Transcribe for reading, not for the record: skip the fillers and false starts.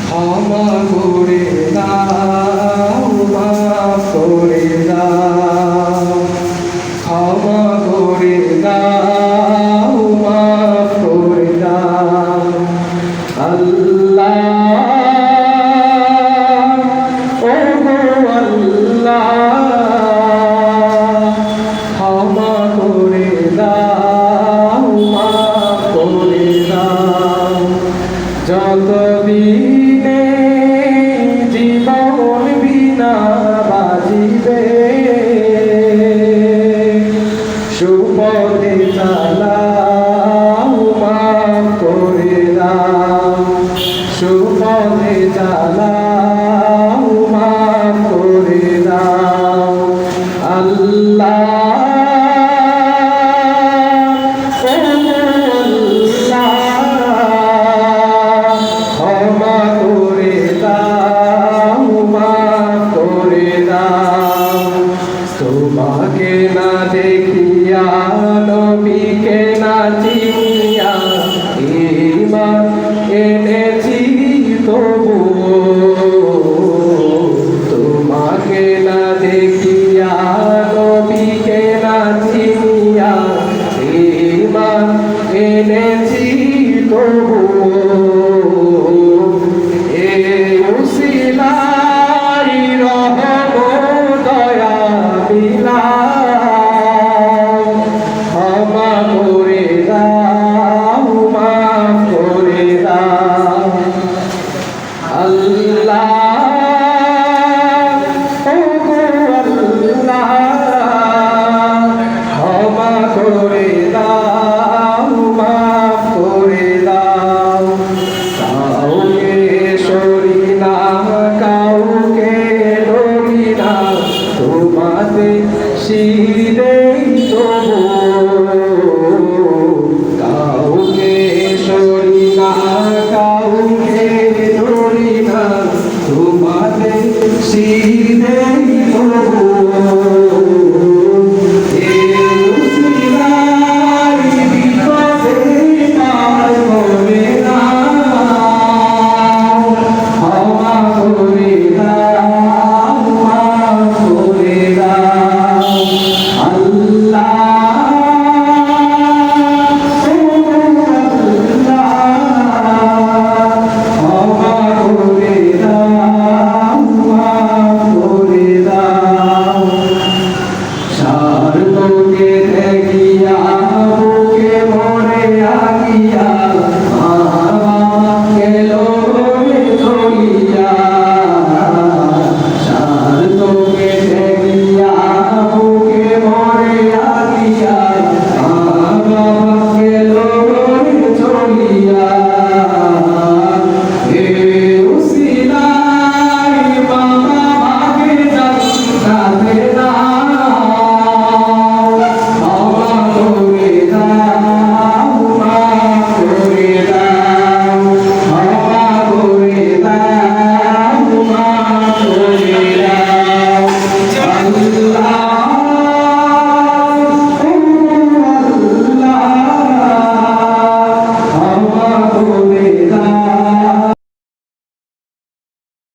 ক্ষমা করে দাও, মাফ করে দাও, ক্ষমা করে দাও, মাফ করে দাও। আল্লাহ ও আল্লাহ, ক্ষমা করে দাও, মাফ করে দাও। যতদিনে জীবন বিনা বাজিবে, সুপথে চালাও, মাফ করে দাও, সুপথে চালাও, মাফ করে দাও। আল্লাহ ক্ষমা করে দাও, মাফ করে দাও। তোমাকে না দেখিয়া, নবীকে না চিনিয়া, ঈমান এনেছি তবু। তোমাকে না দেখিয়া, নবীকে না চিনিয়া, ঈমান এনেছি তবু। এই উসিলাই রহম দয়া বিলাও, ক্ষমা করে দাও, মাফ করে দাও। আল্লাহ ও আল্লাহ, ক্ষমা করে দাও, মাফ করে দাও। কাউকে সরি না, কাউকে ডরি না, তোমাতে শিরেই তবু। কাউকে সরি না, কাউকে ডরি না, তোমাতে শিরেই তবু।